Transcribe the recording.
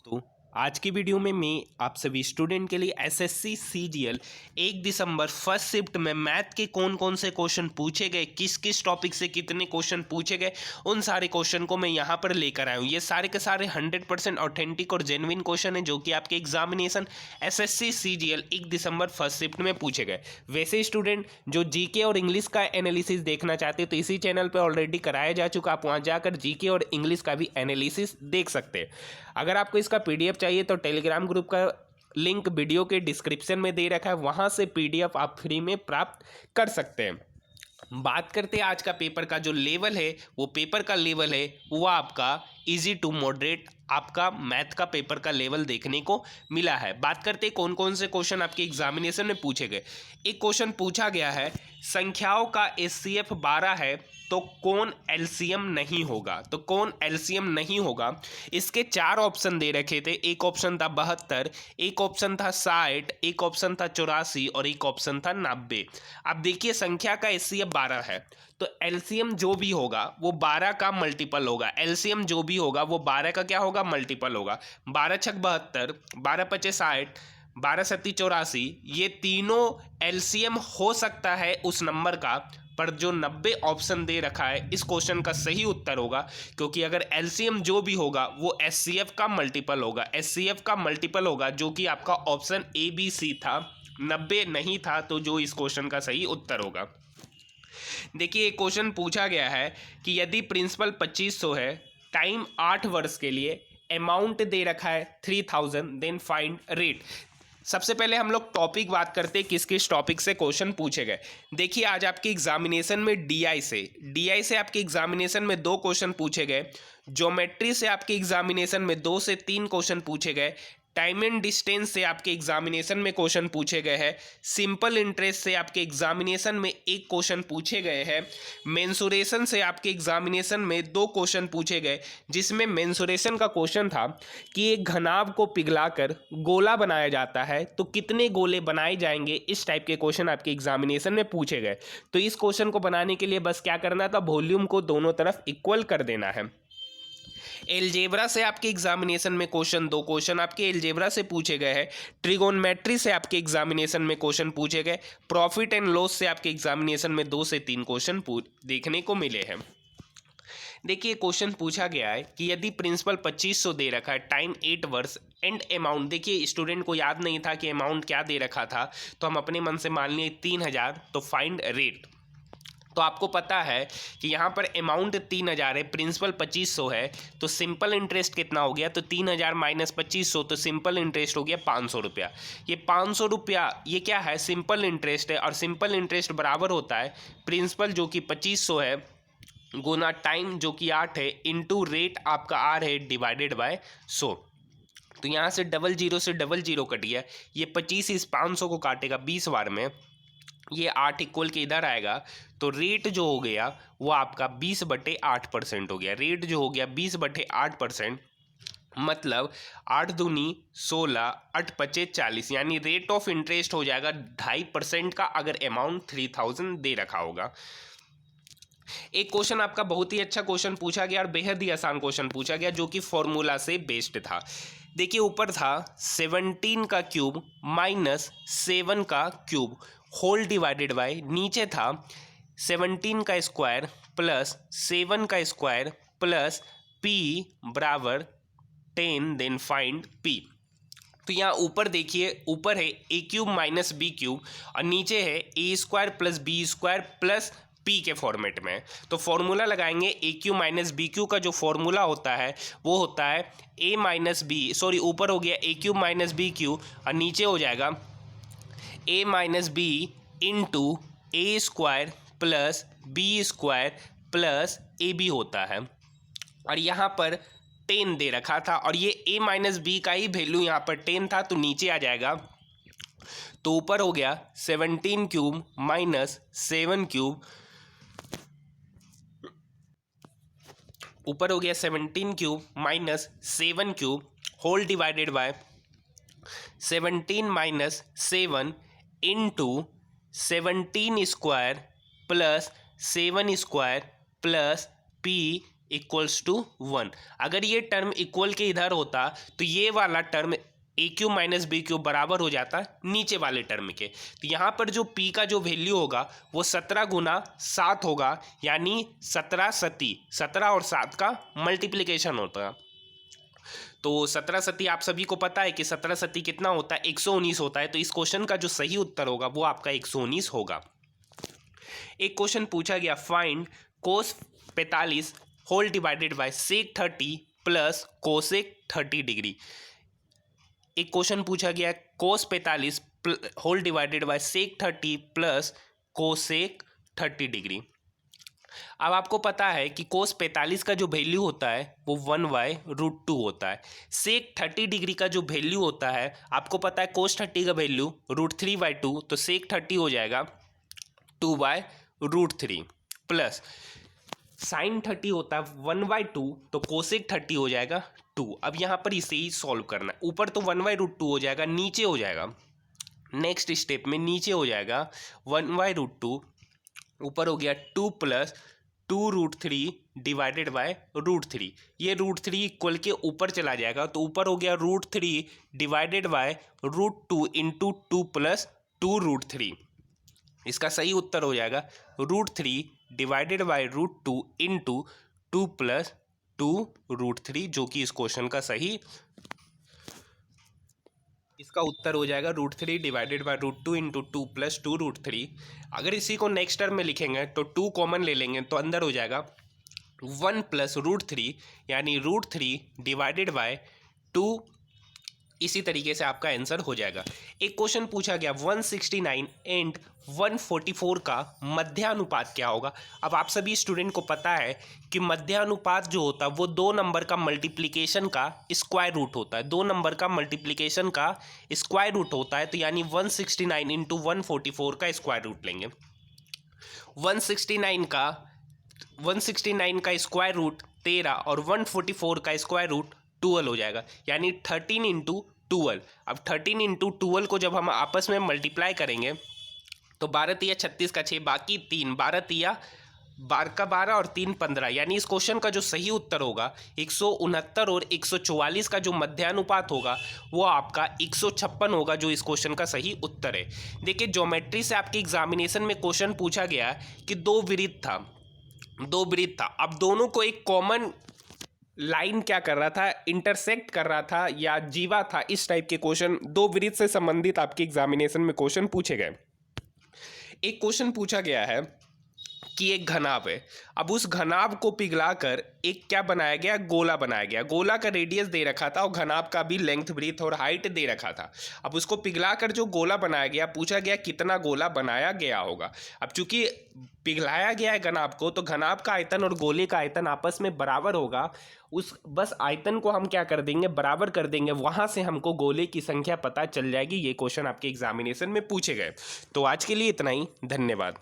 दोस्तों, आज की वीडियो में मैं आप सभी स्टूडेंट के लिए एसएससी सीजीएल 1 दिसंबर फर्स्ट शिफ्ट में मैथ के कौन कौन से क्वेश्चन पूछे गए, किस किस टॉपिक से कितने क्वेश्चन पूछे गए, उन सारे क्वेश्चन को मैं यहाँ पर लेकर आया हूँ। ये सारे के सारे 100% ऑथेंटिक और जेन्युइन क्वेश्चन है जो कि आपके एग्जामिनेशन एसएससी सीजीएल 1 दिसंबर फर्स्ट शिफ्ट में पूछे गए। वैसे स्टूडेंट जो जीके और इंग्लिश का एनालिसिस देखना चाहते हैं तो इसी चैनल पर ऑलरेडी कराया जा चुका, आप वहाँ जाकर जीके और इंग्लिश का भी एनालिसिस देख सकते हैं। अगर आपको इसका पीडीएफ चाहिए तो टेलीग्राम ग्रुप का लिंक वीडियो के डिस्क्रिप्शन में दे रखा है, वहां से पीडीएफ आप फ्री में प्राप्त कर सकते हैं। बात करते हैं आज का पेपर का जो लेवल है, वो पेपर का लेवल है वो आपका इजी टू मॉडरेट आपका मैथ का पेपर का लेवल देखने को मिला है। बात करते हैं कौन कौन से क्वेश्चन आपके एग्जामिनेशन में पूछे गए। एक क्वेश्चन पूछा गया है, संख्याओं का एचसीएफ 12 है तो कौन एलसीएम नहीं होगा। तो कौन एलसीएम नहीं होगा, इसके 4 ऑप्शन दे रखे थे। एक ऑप्शन था 72, एक ऑप्शन था 60, एक ऑप्शन था 84 और एक ऑप्शन था 90। अब देखिए संख्या का एचसीएफ 12 है तो एलसीएम जो भी होगा वो 12 का मल्टीपल होगा। एलसीएम जो भी होगा वो 12 का क्या होगा, मल्टीपल होगा। 12 छक 72, 12 पचे 60, 12 सत्ती 84, ये तीनों एलसीएम हो सकता है उस नंबर का, पर जो 90 ऑप्शन दे रखा है इस क्वेश्चन का सही उत्तर होगा, क्योंकि अगर एलसीएम जो भी होगा वो एचसीएफ का मल्टीपल होगा। एचसीएफ का मल्टीपल होगा जो कि आपका ऑप्शन ए बी सी था, 90 नहीं था, तो जो इस क्वेश्चन का सही उत्तर होगा। देखिए एक क्वेश्चन पूछा गया है कि यदि प्रिंसिपल 2500 है, टाइम 8 वर्ष के लिए, अमाउंट दे रखा है 3000, देन फाइंड रेट। सबसे पहले हम लोग टॉपिक बात करते हैं किस किस टॉपिक से क्वेश्चन पूछे गए। देखिए आज आपके एग्जामिनेशन में डीआई से आपके एग्जामिनेशन में 2 क्वेश्चन पूछे गए। ज्योमेट्री से आपके एग्जामिनेशन में 2 से 3 क्वेश्चन पूछे गए। टाइम एंड डिस्टेंस से आपके एग्जामिनेशन में क्वेश्चन पूछे गए हैं। सिंपल इंटरेस्ट से आपके एग्जामिनेशन में 1 क्वेश्चन पूछे गए हैं। मेंसुरेशन से आपके एग्जामिनेशन में 2 क्वेश्चन पूछे गए, जिसमें मेंसुरेशन का क्वेश्चन था कि एक घनाभ को पिघलाकर गोला बनाया जाता है तो कितने गोले बनाए जाएंगे। इस टाइप के क्वेश्चन आपके एग्जामिनेशन में पूछे गए। तो इस क्वेश्चन को बनाने के लिए बस क्या करना था, वॉल्यूम को दोनों तरफ इक्वल कर देना है। एलजेब्रा से आपके एग्जामिनेशन में 2 क्वेश्चन आपके एलजेब्रा से पूछे गए हैं। ट्रिगोनमेट्री से आपके एग्जामिनेशन में क्वेश्चन पूछे गए। प्रॉफिट एंड लॉस से आपके एग्जामिनेशन में 2 से 3 क्वेश्चन देखने को मिले हैं। देखिए क्वेश्चन पूछा गया है कि यदि प्रिंसिपल 2500 दे रखा है, टाइम 8 वर्ष एंड अमाउंट, देखिए स्टूडेंट को याद नहीं था कि अमाउंट क्या दे रखा था, तो हम अपने मन से मान लिए 3000, तो फाइंड रेट। तो आपको पता है कि यहाँ पर अमाउंट 3000 है, प्रिंसिपल 2500 है, तो सिंपल इंटरेस्ट कितना हो गया, तो 3000 माइनस 2500, तो सिंपल इंटरेस्ट हो गया 500 रुपया। ये 500 रुपया ये क्या है, सिंपल इंटरेस्ट है, और सिंपल इंटरेस्ट बराबर होता है प्रिंसिपल जो कि 2500 है गुना टाइम जो कि 8 है इंटू रेट आपका आर है डिवाइडेड बाय 100। तो यहाँ से 00 से 00 कट गया, ये 25 इस 500 को काटेगा 20 बार में, ये 8 इक्वल के इधर आएगा, तो रेट जो हो गया वो आपका 20/8% हो गया। रेट जो हो गया 20/8%, मतलब 8 दूनी 16, 8 पचे 40, यानी रेट ऑफ इंटरेस्ट हो जाएगा 2.5% का, अगर अमाउंट 3000 दे रखा होगा। एक क्वेश्चन आपका बहुत ही अच्छा क्वेश्चन पूछा गया और बेहद ही आसान क्वेश्चन पूछा गया जो कि फॉर्मूला से बेस्ड था। देखिए ऊपर था 17 का क्यूब माइनस 7 का क्यूब होल डिवाइडेड बाय, नीचे था 17 का स्क्वायर प्लस 7 का स्क्वायर प्लस p बराबर 10, देन फाइंड p। तो यहाँ ऊपर देखिए, ऊपर है A cube minus B cube और नीचे है A square plus B square plus P के फॉर्मेट में। तो फॉर्मूला लगाएंगे, A cube minus B cube का जो फॉर्मूला होता है वो होता है ए माइनस बी, सॉरी ऊपर हो गया A cube minus B cube और नीचे हो जाएगा A minus B into A square plus B square plus A B होता है। और यहाँ पर 10 दे रखा था और ये a माइनस बी का ही वैल्यू यहाँ पर 10 था, तो नीचे आ जाएगा। तो ऊपर हो गया 17 क्यूब माइनस 7 क्यूब, ऊपर हो गया 17 cube minus 7 cube whole divided by 17 minus 7 into 17 square plus 7 square plus p equals to 1। अगर ये टर्म इक्वल के इधर होता तो ये वाला टर्म ए क्यू माइनस बी क्यू बराबर हो जाता नीचे वाले टर्म के। तो यहाँ पर जो पी का जो वैल्यू होगा वो 17 गुना 7 होगा, यानी 17 सती, 17 और 7 का मल्टीप्लिकेशन होता है। तो 17 सती आप सभी को पता है कि 17 सती कितना होता है, 119 होता है। तो इस क्वेश्चन का जो सही उत्तर होगा वो आपका 119 होगा। एक क्वेश्चन पूछा गया, find cos 45 whole divided by sec 30 plus cosec 30 degree. एक क्वेश्चन पूछा गया cos 45 whole divided by sec 30 plus cosec 30 degree. अब आपको पता है कि कोस 45 का जो वैल्यू होता है वो 1/√2 होता है। सेक 30 डिग्री का जो वैल्यू होता है, आपको पता है कोस 30 का वैल्यू √3/2, तो सेक 30 हो जाएगा 2/√3 प्लस साइन 30 होता है 1/2, तो कोसेक 30 हो जाएगा 2। अब यहाँ पर इसे ही सॉल्व करना है। ऊपर तो 1/√2 हो जाएगा, नीचे हो जाएगा, नेक्स्ट स्टेप में नीचे हो जाएगा 1/√2, ऊपर हो गया 2 प्लस 2√3 डिवाइडेड बाय √3। ये √3 इक्वल के ऊपर चला जाएगा, तो ऊपर हो गया √3 डिवाइडेड बाय √2 इंटू 2 प्लस 2√3। इसका सही उत्तर हो जाएगा √3 डिवाइडेड बाय √2 इंटू 2 प्लस 2√3, जो कि इस क्वेश्चन का सही इसका उत्तर हो जाएगा √3 डिवाइडेड बाय √2 इंटू 2 प्लस 2√3। अगर इसी को नेक्स्ट टर्म में लिखेंगे तो 2 कॉमन ले लेंगे, तो अंदर हो जाएगा 1 प्लस √3, यानी √3 डिवाइडेड बाय 2। इसी तरीके से आपका आंसर हो जाएगा। एक क्वेश्चन पूछा गया 169 एंड 144 का मध्यानुपात क्या होगा। अब आप सभी स्टूडेंट को पता है कि मध्यानुपात जो होता है वो 2 नंबर का मल्टीप्लिकेशन का स्क्वायर रूट होता है, 2 नंबर का मल्टीप्लिकेशन का स्क्वायर रूट होता है। तो यानी 169 इंटू 144 का स्क्वायर रूट लेंगे। 169 का स्क्वायर रूट 13 और 144 का स्क्वायर रूट 12 हो जाएगा, यानी 13 इंटू 12। अब 13 इंटू 12 को जब हम आपस में मल्टीप्लाई करेंगे तो 12 तिया 36 का 6, बाकी 3, 12 तिया 12 का 12 और 3 15, यानी इस क्वेश्चन का जो सही उत्तर होगा 169 और 144 का जो मध्यानुपात होगा वो आपका 156 होगा, जो इस क्वेश्चन का सही उत्तर है। देखिए ज्योमेट्री से आपके एग्जामिनेशन में क्वेश्चन पूछा गया कि दो वृत्त था, अब दोनों को एक कॉमन लाइन क्या कर रहा था, इंटरसेक्ट कर रहा था या जीवा था। इस टाइप के क्वेश्चन दो वृत्त से संबंधित आपके एग्जामिनेशन में क्वेश्चन पूछे गए। एक क्वेश्चन पूछा गया है कि एक घनाभ है, अब उस घनाभ को पिघलाकर एक क्या बनाया गया, गोला बनाया गया। गोला का रेडियस दे रखा था और घनाभ का भी लेंथ, ब्रीथ और हाइट दे रखा था। अब उसको पिघलाकर जो गोला बनाया गया, पूछा गया कितना गोला बनाया गया होगा। अब चूंकि पिघलाया गया है घनाभ को, तो घनाभ का आयतन और गोले का आयतन आपस में बराबर होगा। उस बस आयतन को हम क्या कर देंगे, बराबर कर देंगे, वहां से हमको गोले की संख्या पता चल जाएगी। ये क्वेश्चन आपके एग्जामिनेशन में पूछे गए। तो आज के लिए इतना ही, धन्यवाद।